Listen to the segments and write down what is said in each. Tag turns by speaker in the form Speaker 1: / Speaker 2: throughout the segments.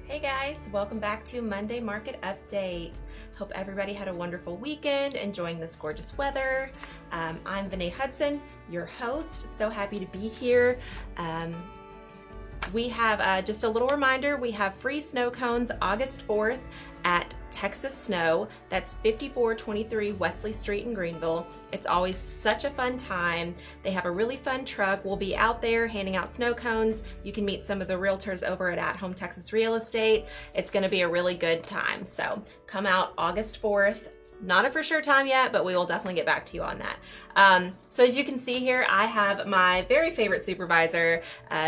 Speaker 1: Hey guys, welcome back to Monday Market Update. Hope everybody had a wonderful weekend, enjoying this gorgeous weather. I'm Vanae Hudson, your host. So happy to be here. We have just a little reminder, we have free snow cones August 4th at Texas Snow. That's 5423 Wesley Street in Greenville. It's always such a fun time. They have a really fun truck. We'll be out there handing out snow cones. You can meet some of the realtors over at Home Texas Real Estate. It's going to be a really good time. So come out August 4th. Not a for sure time yet, but we will definitely get back to you on that. So as you can see here, I have my very favorite supervisor,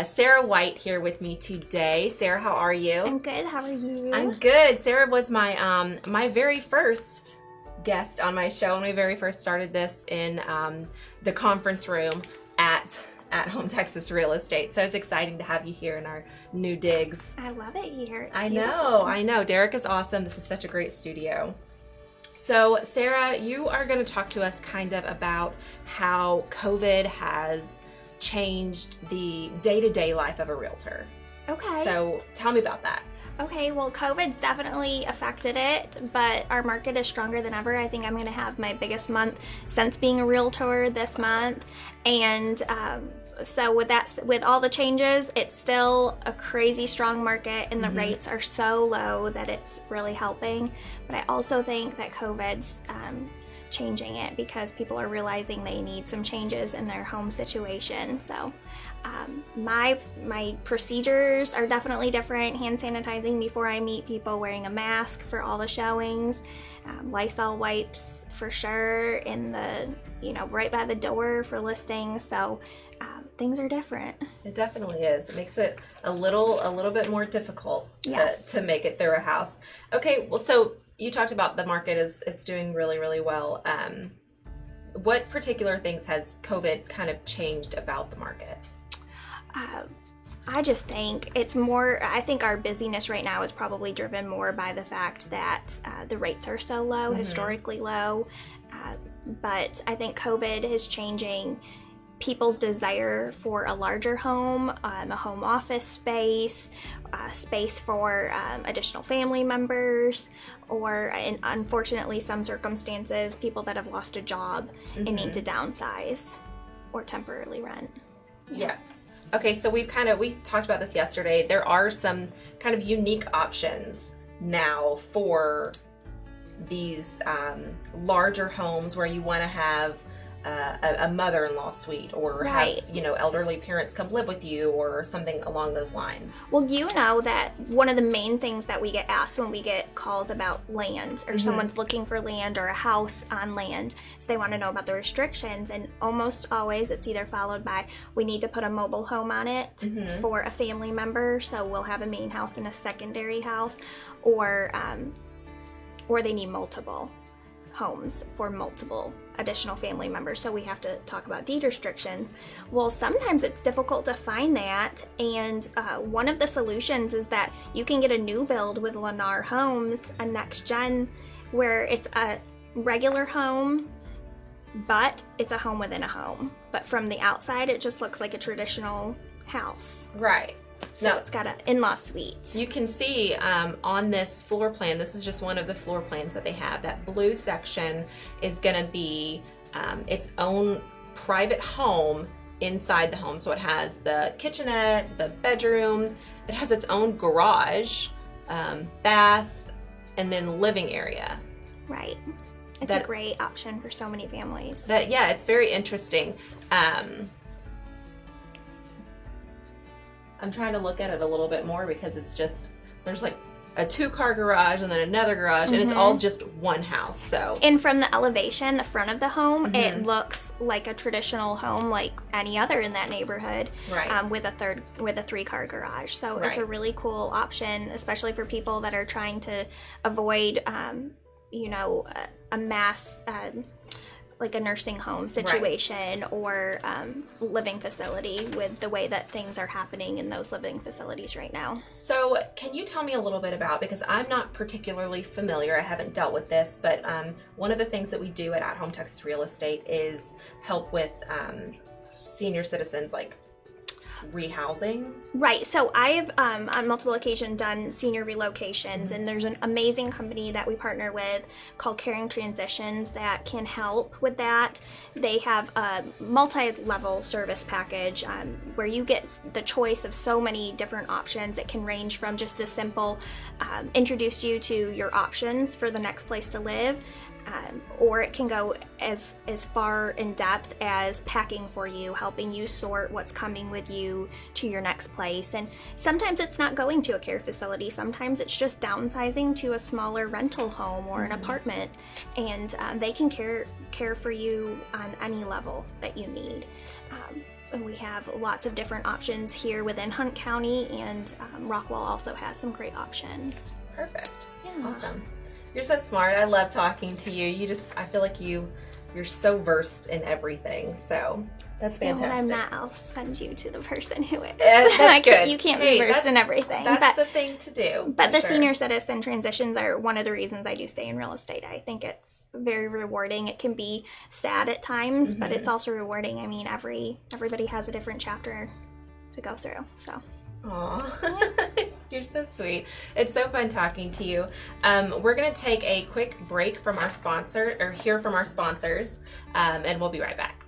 Speaker 1: Sarah Wight, here with me today. Sarah, how are you?
Speaker 2: I'm good. How are you?
Speaker 1: I'm good. Sarah was my my very first guest on my show when we very first started this in the conference room at Home Texas Real Estate. So it's exciting to have you here in our new digs.
Speaker 2: I love it here. It's
Speaker 1: I
Speaker 2: beautiful.
Speaker 1: know. Derek is awesome. This is such a great studio. So Sarah, you are going to talk to us kind of about how COVID has changed the day-to-day life of a realtor.
Speaker 2: Okay.
Speaker 1: So tell me about that.
Speaker 2: Okay, well, COVID's definitely affected it, but our market is stronger than ever. I think I'm going to have my biggest month since being a realtor this month. And so with all the changes, it's still a crazy strong market, and the rates are so low that it's really helping. But I also think that COVID's changing it because people are realizing they need some changes in their home situation. So my procedures are definitely different. Hand sanitizing before I meet people, wearing a mask for all the showings, Lysol wipes for sure in the, right by the door for listings. So things are different.
Speaker 1: It definitely is. It makes it a little bit more difficult to make it through a house. Okay, well, so you talked about the market it's doing really, really well. What particular things has COVID kind of changed about the market?
Speaker 2: I just think it's more, I think our busyness right now is probably driven more by the fact that the rates are so low, historically low. But I think COVID is changing people's desire for a larger home, a home office space, space for additional family members, or in unfortunately some circumstances, people that have lost a job and need to downsize or temporarily rent.
Speaker 1: Yeah. Okay, so we talked about this yesterday. There are some kind of unique options now for these larger homes where you want to have a mother-in-law suite, or have elderly parents come live with you, or something along those lines.
Speaker 2: Well, you know that one of the main things that we get asked when we get calls about land, or someone's looking for land or a house on land, is they want to know about the restrictions, and almost always it's either followed by, we need to put a mobile home on it for a family member, so we'll have a main house and a secondary house, or they need multiple homes for multiple additional family members, so we have to talk about deed restrictions. Well, sometimes it's difficult to find that, and one of the solutions is that you can get a new build with Lennar Homes, a next gen, where it's a regular home, but it's a home within a home. But from the outside, it just looks like a traditional house.
Speaker 1: Right.
Speaker 2: So it's got an in-law suite.
Speaker 1: You can see on this floor plan, this is just one of the floor plans that they have, that blue section is going to be its own private home inside the home. So it has the kitchenette, the bedroom, it has its own garage, bath, and then living area.
Speaker 2: Right. It's a great option for so many families.
Speaker 1: It's very interesting. I'm trying to look at it a little bit more because it's just, there's like a 2-car garage and then another garage, and it's all just one house. So,
Speaker 2: and from the elevation, the front of the home, it looks like a traditional home like any other in that neighborhood,
Speaker 1: right?
Speaker 2: With a 3-car garage. So it's a really cool option, especially for people that are trying to avoid, a mass, like a nursing home situation, or living facility, with the way that things are happening in those living facilities right now.
Speaker 1: So can you tell me a little bit about, because I'm not particularly familiar, I haven't dealt with this, but one of the things that we do at Home Texas Real Estate is help with senior citizens, like rehousing?
Speaker 2: Right. So I've on multiple occasions done senior relocations, and there's an amazing company that we partner with called Caring Transitions that can help with that. They have a multi-level service package where you get the choice of so many different options. It can range from just a simple introduce you to your options for the next place to live, or it can go as far in depth as packing for you, helping you sort what's coming with you to your next place. And sometimes it's not going to a care facility. Sometimes it's just downsizing to a smaller rental home or an apartment, and they can care for you on any level that you need. And we have lots of different options here within Hunt County, and Rockwall also has some great options.
Speaker 1: Perfect.
Speaker 2: Yeah.
Speaker 1: Awesome. You're so smart. I love talking to you. I feel like you're so versed in everything. So that's fantastic.
Speaker 2: And when I'm not, I'll send you to the person who is.
Speaker 1: That's good.
Speaker 2: You can't be versed in everything.
Speaker 1: That's the thing to do.
Speaker 2: But the senior citizen transitions are one of the reasons I do stay in real estate. I think it's very rewarding. It can be sad at times, but it's also rewarding. I mean, everybody has a different chapter to go through. So.
Speaker 1: Aw, you're so sweet. It's so fun talking to you. We're going to take a quick break from our sponsor, or hear from our sponsors, and we'll be right back.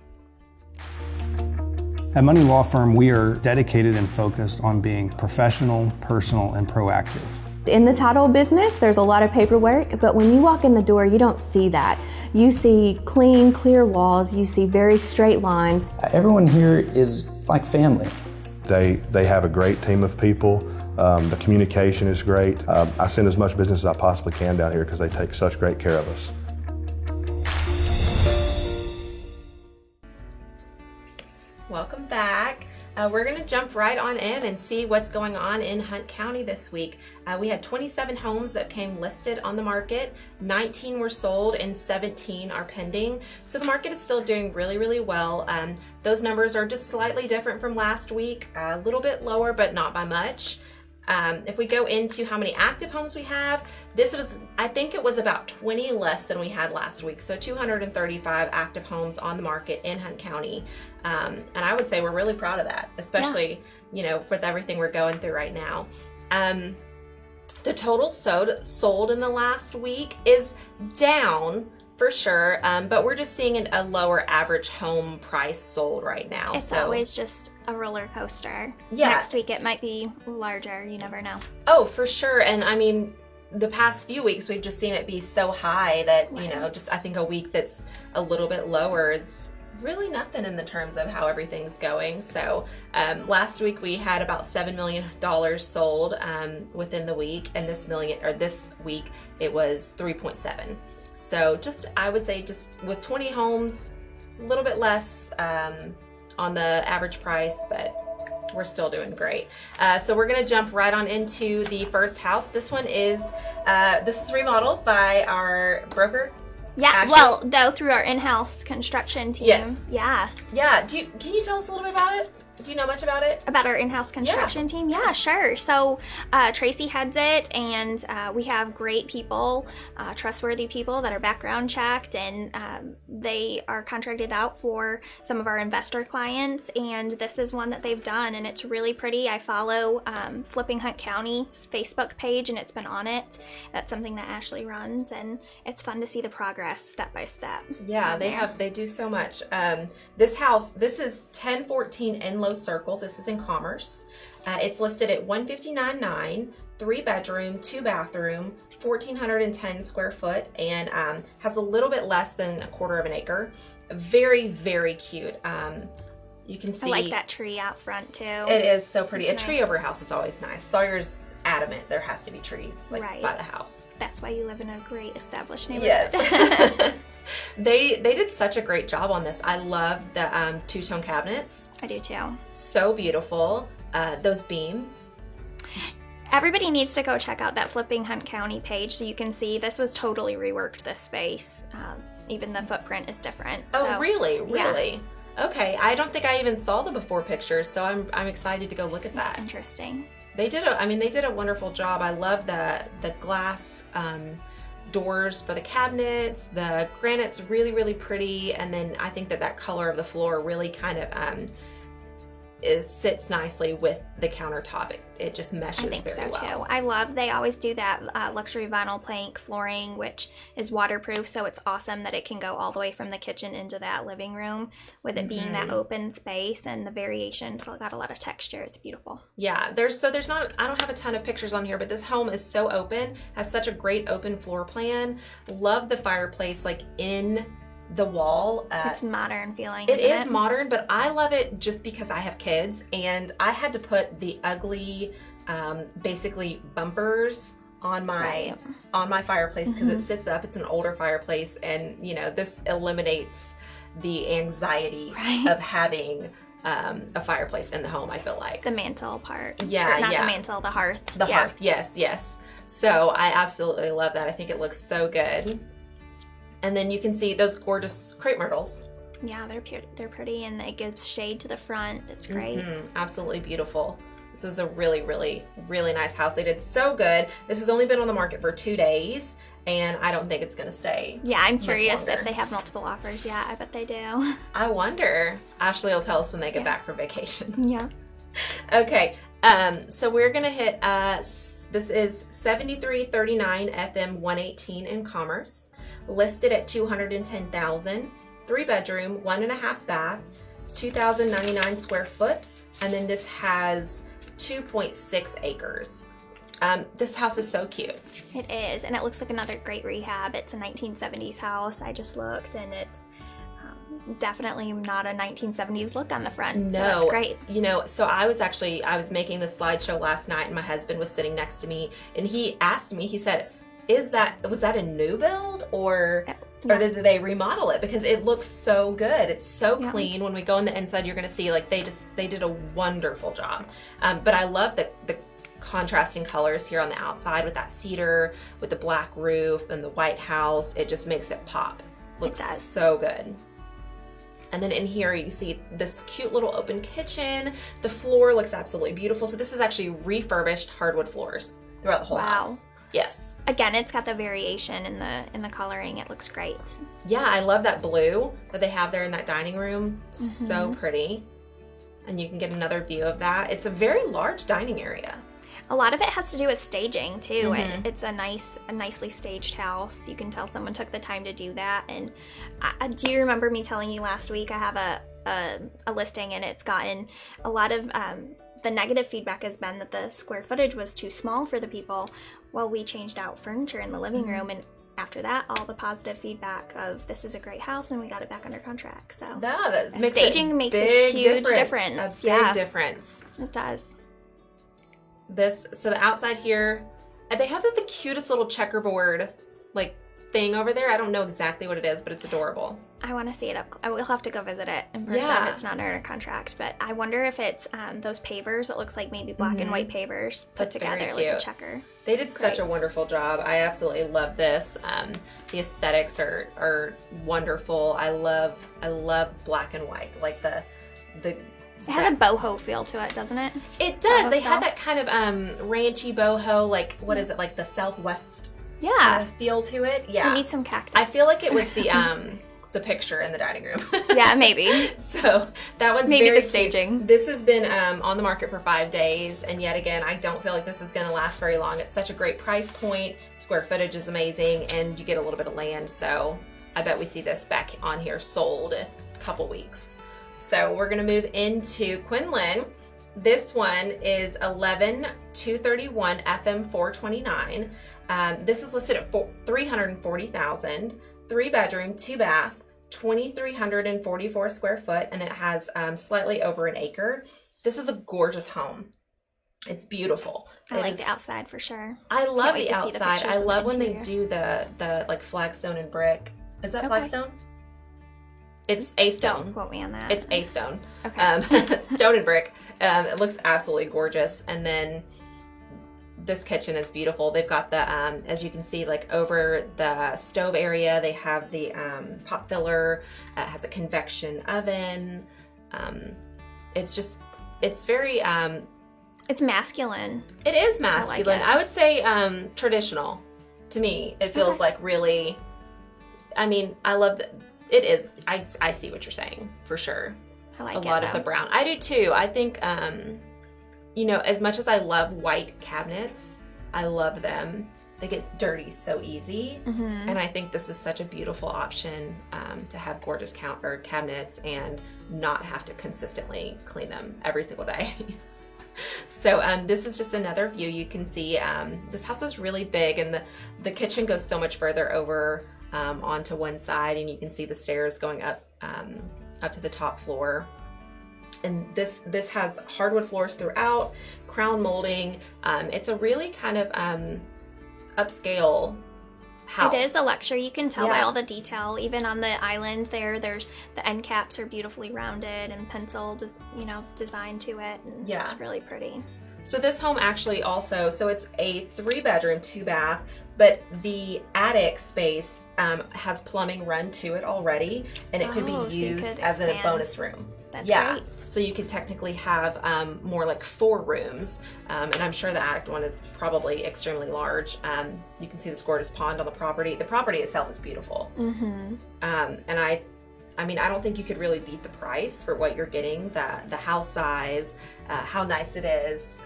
Speaker 3: At Money Law Firm, we are dedicated and focused on being professional, personal, and proactive.
Speaker 4: In the title business, there's a lot of paperwork, but when you walk in the door, you don't see that. You see clean, clear walls, you see very straight lines.
Speaker 5: Everyone here is like family.
Speaker 6: They have a great team of people. The communication is great. I send as much business as I possibly can down here because they take such great care of us.
Speaker 1: Welcome back. We're going to jump right on in and see what's going on in Hunt County this week. We had 27 homes that came listed on the market, 19 were sold, and 17 are pending. So the market is still doing really, really well. Those numbers are just slightly different from last week, a little bit lower, but not by much. If we go into how many active homes we have, I think it was about 20 less than we had last week. So 235 active homes on the market in Hunt County. And I would say we're really proud of that, especially, with everything we're going through right now. The total sold in the last week is down for sure, but we're just seeing a lower average home price sold right now.
Speaker 2: It's always just a roller coaster.
Speaker 1: Yeah.
Speaker 2: Next week it might be larger. You never know.
Speaker 1: Oh, for sure. And I mean, the past few weeks we've just seen it be so high that, just I think a week that's a little bit lower is really nothing in the terms of how everything's going. So last week we had about $7 million sold within the week, and this week it was 3.7. So I would say with 20 homes, a little bit less on the average price, but we're still doing great. So we're gonna jump right on into the first house. This one is remodeled by our broker.
Speaker 2: Yeah,
Speaker 1: Ashley.
Speaker 2: though through our in-house construction team.
Speaker 1: Yes.
Speaker 2: Yeah.
Speaker 1: Yeah, can you tell us a little bit about it? Do you know much about it?
Speaker 2: About our in-house construction team? Yeah, sure. So Tracy heads it, and we have great people, trustworthy people that are background checked, and they are contracted out for some of our investor clients, and this is one that they've done, and it's really pretty. I follow Flipping Hunt County's Facebook page, and it's been on it. That's something that Ashley runs, and it's fun to see the progress step by step. Yeah,
Speaker 1: they do so much. This house, this is 1014 Enlow Circle. This is in Commerce. It's listed at $159,900, 3-bedroom, 2-bathroom, 1,410 square foot, and has a little bit less than a quarter of an acre. Very, very cute. You can see.
Speaker 2: I like that tree out front too.
Speaker 1: It is so pretty.
Speaker 2: It's
Speaker 1: a tree over a house is always nice. Sawyer's adamant there has to be trees by the house.
Speaker 2: That's why you live in a great established neighborhood.
Speaker 1: Yes. They did such a great job on this. I love the two-tone cabinets.
Speaker 2: I do too.
Speaker 1: So beautiful. Those beams.
Speaker 2: Everybody needs to go check out that Flipping Hunt County page so you can see this was totally reworked, this space. Even the footprint is different.
Speaker 1: Oh,
Speaker 2: so,
Speaker 1: really?
Speaker 2: Yeah.
Speaker 1: Really? Okay. I don't think I even saw the before pictures, so I'm excited to go look at that.
Speaker 2: Interesting.
Speaker 1: They did a wonderful job. I love the glass doors for the cabinets. The granite's really, really pretty, and then I think that color of the floor really kind of sits nicely with the countertop. It just meshes
Speaker 2: I think
Speaker 1: very
Speaker 2: so
Speaker 1: well.
Speaker 2: too. I love, they always do that luxury vinyl plank flooring, which is waterproof, so it's awesome that it can go all the way from the kitchen into that living room with it being that open space, and the variation, so it got a lot of texture. It's beautiful.
Speaker 1: Yeah, there's not, I don't have a ton of pictures on here, but this home is so open, has such a great open floor plan. Love the fireplace like in the wall.
Speaker 2: It's modern feeling.
Speaker 1: It is modern, but I love it just because I have kids, and I had to put the ugly, basically bumpers on my fireplace because it sits up. It's an older fireplace, and you know, this eliminates the anxiety of having a fireplace in the home. I feel like
Speaker 2: the mantle part.
Speaker 1: Yeah,
Speaker 2: or not the mantle, the hearth.
Speaker 1: The hearth. Yes. So I absolutely love that. I think it looks so good. And then you can see those gorgeous crepe myrtles.
Speaker 2: Yeah, they're pretty, and it gives shade to the front. It's great.
Speaker 1: Absolutely beautiful. This is a really, really, really nice house. They did so good. This has only been on the market for 2 days, and I don't think it's going to stay.
Speaker 2: Yeah, I'm curious
Speaker 1: longer.
Speaker 2: if they have multiple offers. Yeah, I bet they do.
Speaker 1: I wonder. Ashley will tell us when they get back from vacation.
Speaker 2: Yeah.
Speaker 1: Okay, so we're going to hit, this is 7339 FM 118 in Commerce, listed at $210,000, 3-bedroom, 1.5 bath, 2,099 square foot, and then this has 2.6 acres. This house is so cute.
Speaker 2: It is, and it looks like another great rehab. It's a 1970s house. I just looked, and it's definitely not a 1970s look on the front.
Speaker 1: No,
Speaker 2: so that's great.
Speaker 1: You know, so I was making this slideshow last night, and my husband was sitting next to me, and he asked me, he said, was that a new build or did they remodel it? Because it looks so good. It's so clean. When we go on the inside, you're going to see like they did a wonderful job. But I love the contrasting colors here on the outside with that cedar, with the black roof and the white house. It just makes it pop. Looks so good. And then in here you see this cute little open kitchen. The floor looks absolutely beautiful. So this is actually refurbished hardwood floors throughout the whole house. Yes.
Speaker 2: Again, it's got the variation in the coloring. It looks great.
Speaker 1: Yeah, I love that blue that they have there in that dining room. So pretty. And you can get another view of that. It's a very large dining area.
Speaker 2: A lot of it has to do with staging too, and it's a nicely staged house. You can tell someone took the time to do that. And do you remember me telling you last week I have a listing, and it's gotten a lot of the negative feedback has been that the square footage was too small for the people. Well, we changed out furniture in the living room, and after that, all the positive feedback of this is a great house, and we got it back under contract. So staging makes a huge difference.
Speaker 1: A big difference.
Speaker 2: It does.
Speaker 1: So the outside here, they have the cutest little checkerboard like thing over there. I don't know exactly what it is, but it's adorable.
Speaker 2: I want to see it up. I will have to go visit it in person. Yeah. It's not under contract, but I wonder if it's those pavers. It looks like maybe black and white pavers put together like a checker.
Speaker 1: They did such a wonderful job. I absolutely love this. The aesthetics are wonderful. I love black and white. Like the
Speaker 2: it has a boho feel to it, doesn't it?
Speaker 1: It does. They had that kind of ranchy boho, like what is it, like the Southwest feel to it. Yeah.
Speaker 2: We need some cactus.
Speaker 1: I feel like it was the picture in the dining room.
Speaker 2: Yeah, maybe.
Speaker 1: So that one's
Speaker 2: maybe
Speaker 1: very
Speaker 2: the staging.
Speaker 1: Cute. This has been on the market for 5 days, and yet again, I don't feel like this is going to last very long. It's such a great price point. Square footage is amazing, and you get a little bit of land. So I bet we see this back on here sold in a couple weeks. So we're going to move into Quinlan. This one is 11231 FM 429. This is listed at $340,000, 3-bedroom, 2-bath, 2,344 square foot, and then it has slightly over an acre. This is a gorgeous home. It's beautiful.
Speaker 2: I like the outside for sure.
Speaker 1: I love the outside. I love when they do the like flagstone and brick. Is that flagstone? It's a stone.
Speaker 2: Don't quote me on that.
Speaker 1: It's a stone.
Speaker 2: Okay.
Speaker 1: Stone and brick. It looks absolutely gorgeous. And then this kitchen is beautiful. They've got the, as you can see, like over the stove area, they have the pot filler. It has a convection oven. It's very...
Speaker 2: it's masculine.
Speaker 1: It is masculine. I would say traditional. To me, it feels like really... I mean, I love that. It is. I see what you're saying, for sure.
Speaker 2: I like
Speaker 1: a lot of the brown. I do too. I think, you know, as much as I love white cabinets, I love them. They get dirty so easy. And I think this is such a beautiful option to have gorgeous cabinets and not have to consistently clean them every single day. So this is just another view. You can see this house is really big, and the kitchen goes so much further over onto one side, and you can see the stairs going up to the top floor. And this has hardwood floors throughout, crown molding. It's a really kind of upscale house.
Speaker 2: It is a luxury. You can tell by all the detail. Even on the island there's the end caps are beautifully rounded and pencil, designed to it. And it's really pretty.
Speaker 1: So this home actually also, so it's a 3-bedroom, 2-bath, but the attic space has plumbing run to it already, and it could be used as a bonus room.
Speaker 2: That's great.
Speaker 1: So you could technically have more like 4 rooms, and I'm sure the attic one is probably extremely large. You can see this gorgeous pond on the property. The property itself is beautiful. And I mean, I don't think you could really beat the price for what you're getting, the house size, how nice it is,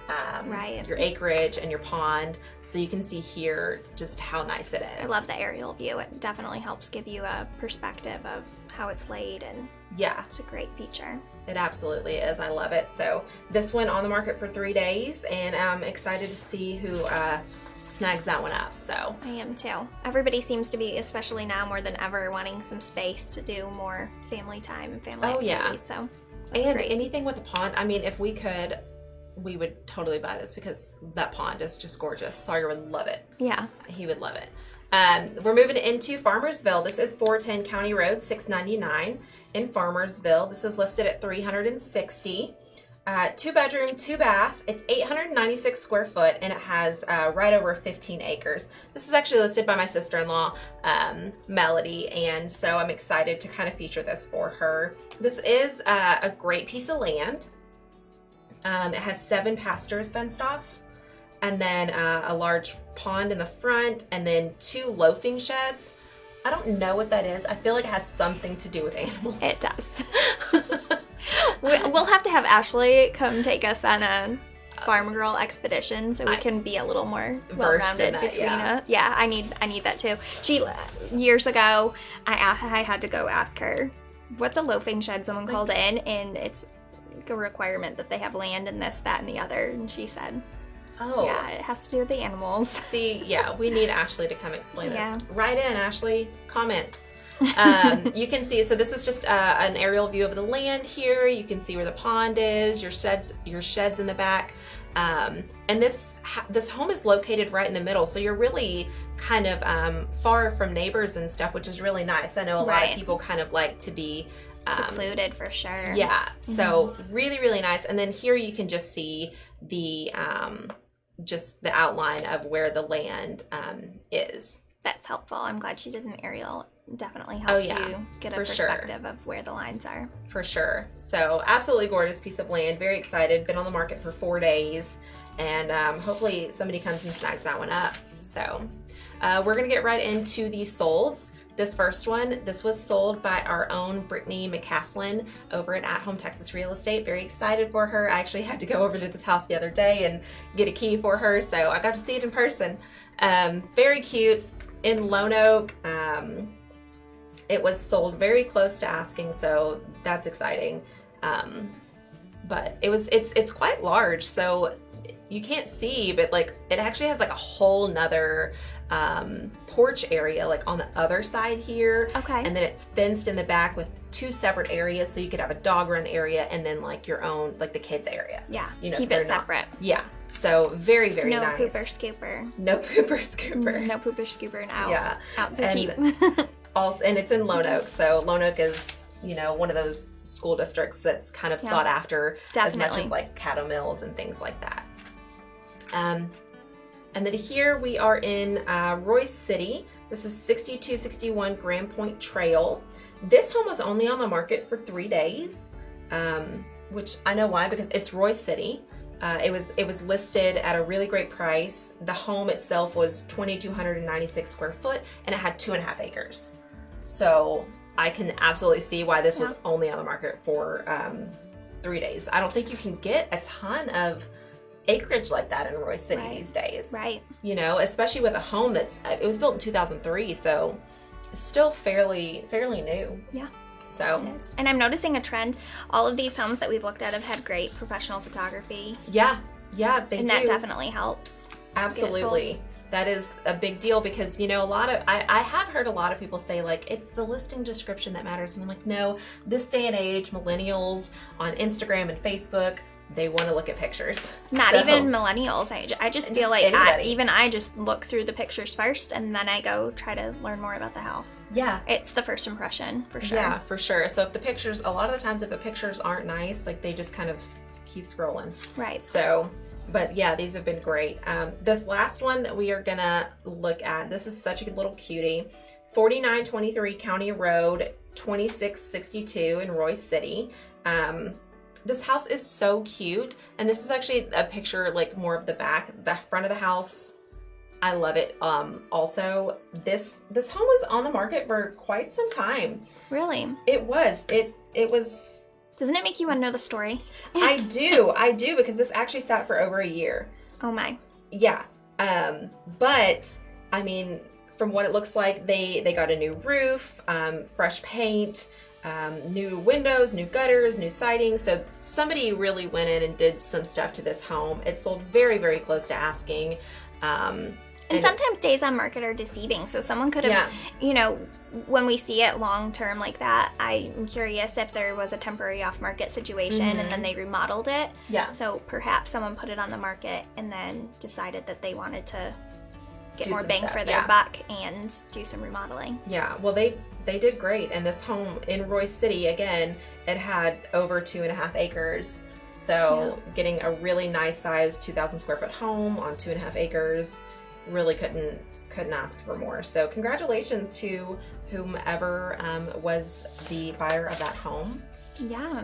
Speaker 1: your acreage and your pond. So you can see here just how nice it is.
Speaker 2: I love the aerial view. It definitely helps give you a perspective of how it's laid, and it's a great feature.
Speaker 1: It absolutely is. I love it. So this went on the market for 3 days, and I'm excited to see who snags that one up. So
Speaker 2: I am too. Everybody seems to be, especially now more than ever, wanting some space to do more family time and family activities. So that's great.
Speaker 1: Anything with a pond. I mean, if we could, we would totally buy this because that pond is just gorgeous. Sawyer would love it.
Speaker 2: Yeah,
Speaker 1: he would love it. We're moving into Farmersville. This is 410 County Road 699 in Farmersville. This is listed at $360. 2-bedroom, 2-bath. It's 896 square foot, and it has right over 15 acres. This is actually listed by my sister-in-law, Melody, and so I'm excited to kind of feature this for her. This is a great piece of land. It has 7 pastures fenced off, and then a large pond in the front, and then 2 loafing sheds. I don't know what that is. I feel like it has something to do with animals.
Speaker 2: It does. We'll have to have Ashley come take us on a farm girl expedition so we can be a little more well-rounded between us. Yeah, I need that too. Years ago, I had to go ask her, what's a loafing shed? Someone called in, and it's a requirement that they have land and this, that, and the other. And she said, oh, yeah, it has to do with the animals.
Speaker 1: See, we need Ashley to come explain this. Write in, Ashley, comment. You can see, so this is just an aerial view of the land here. You can see where the pond is, your sheds in the back. And this home is located right in the middle, so you're really kind of far from neighbors and stuff, which is really nice. I know a lot of people kind of like to be
Speaker 2: secluded for sure.
Speaker 1: Yeah, so really, really nice. And then here you can just see the just the outline of where the land is.
Speaker 2: That's helpful. I'm glad she did an aerial. Definitely helps you get a perspective of where the lines are. For sure. So absolutely gorgeous piece of land. Very excited. Been on the market for 4 days, and hopefully somebody comes and snags that one up. So we're gonna get right into the solds. This first one, this was sold by our own Brittany McCaslin over at Home Texas Real Estate. Very excited for her. I actually had to go over to this house the other day and get a key for her, so I got to see it in person. Very cute in Lone Oak. It was sold very close to asking, so that's exciting. But it's quite large, so you can't see, but like it actually has like a whole nother porch area like on the other side here. Okay.
Speaker 1: And then it's fenced in the back with 2 separate areas, so you could have a dog run area and then like your own, like the kids area.
Speaker 2: Yeah,
Speaker 1: you know,
Speaker 2: keep it separate.
Speaker 1: Yeah, so very, very nice.
Speaker 2: No pooper scooper.
Speaker 1: No pooper scooper.
Speaker 2: No pooper scooper now.
Speaker 1: Yeah.
Speaker 2: Out to keep.
Speaker 1: Also, and it's in Lone Oak, so Lone Oak is, you know, one of those school districts that's kind of sought after. Definitely. As much as like cattle mills and things like that. And then here we are in Royce City. This is 6261 Grand Point Trail. This home was only on the market for 3 days, which I know why, because it's Royce City. It was listed at a really great price. The home itself was 2,296 square foot, and it had 2.5 acres. So I can absolutely see why this was only on the market for 3 days. I don't think you can get a ton of acreage like that in Royce City these days.
Speaker 2: Right.
Speaker 1: You know, especially with a home it was built in 2003, so it's still fairly new.
Speaker 2: Yeah.
Speaker 1: So.
Speaker 2: It is. And I'm noticing a trend. All of these homes that we've looked at have had great professional photography.
Speaker 1: Yeah, they do.
Speaker 2: And that definitely helps.
Speaker 1: Absolutely. That is a big deal because, you know, I have heard a lot of people say, like, it's the listing description that matters. And I'm like, no, this day and age, millennials on Instagram and Facebook, they want to look at pictures.
Speaker 2: Not even millennials. I just feel like I just look through the pictures first and then I go try to learn more about the house.
Speaker 1: Yeah.
Speaker 2: It's the first impression, for sure.
Speaker 1: Yeah, for sure. So if a lot of the times if the pictures aren't nice, like they just kind of keep scrolling.
Speaker 2: Right.
Speaker 1: So, but yeah, these have been great. This last one that we are gonna look at, this is such a little cutie. 4923 County Road, 2662 in Royce City. This house is so cute, and this is actually a picture, like more of the back, the front of the house. I love it. Also, this home was on the market for quite some time.
Speaker 2: Really?
Speaker 1: It was. It was.
Speaker 2: Doesn't it make you want to know the story?
Speaker 1: I do, because this actually sat for over a year.
Speaker 2: Oh my.
Speaker 1: Yeah. But I mean, from what it looks like, they got a new roof, fresh paint, new windows, new gutters, new siding. So somebody really went in and did some stuff to this home. It sold very, very close to asking.
Speaker 2: And sometimes days on market are deceiving. So someone could have, you know, when we see it long term like that, I'm curious if there was a temporary off market situation and then they remodeled it.
Speaker 1: Yeah.
Speaker 2: So perhaps someone put it on the market and then decided that they wanted to get more bang for their buck and do some remodeling. Yeah.
Speaker 1: Well, they did great. And this home in Royce City, again, it had over 2.5 acres. So getting a really nice sized 2,000 square foot home on 2.5 acres, really couldn't ask for more. So congratulations to whomever was the buyer of that home.
Speaker 2: Yeah.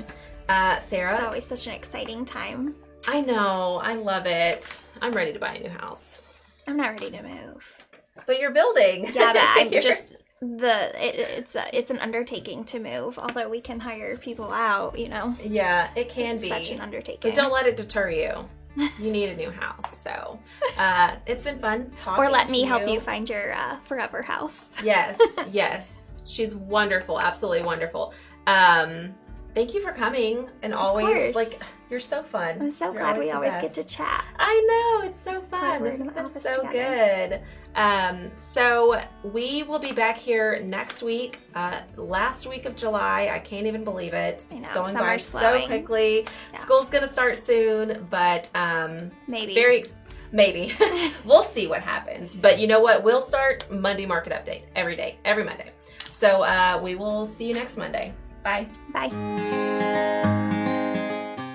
Speaker 1: Sarah.
Speaker 2: It's always such an exciting time.
Speaker 1: I know. I love it. I'm ready to buy a new house.
Speaker 2: I'm not ready to move.
Speaker 1: But you're building.
Speaker 2: Yeah, but I'm just it's an undertaking to move. Although we can hire people out, you know.
Speaker 1: Yeah, it can be
Speaker 2: such an undertaking.
Speaker 1: But don't let it deter you. You need a new house. So it's been fun talking to you.
Speaker 2: Or let me help you find your forever house.
Speaker 1: Yes. She's wonderful. Absolutely wonderful. Thank you for coming and always, like, you're so fun.
Speaker 2: I'm so glad we always get to chat.
Speaker 1: I know, it's so fun. This has been so good. So we will be back here next week, last week of July. I can't even believe it.
Speaker 2: I know,
Speaker 1: it's going by so quickly.
Speaker 2: Yeah.
Speaker 1: School's gonna start soon, but
Speaker 2: maybe.
Speaker 1: Maybe. We'll see what happens. But you know what? We'll start Monday Market Update every day, every Monday. So we will see you next Monday. Bye.
Speaker 2: Bye.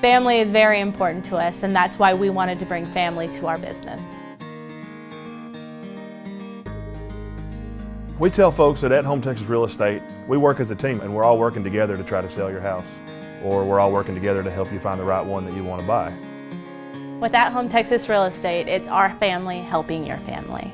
Speaker 7: Family is very important to us, and that's why we wanted to bring family to our business.
Speaker 6: We tell folks that at Home Texas Real Estate, we work as a team, and we're all working together to try to sell your house, or we're all working together to help you find the right one that you want to buy.
Speaker 7: With At Home Texas Real Estate, it's our family helping your family.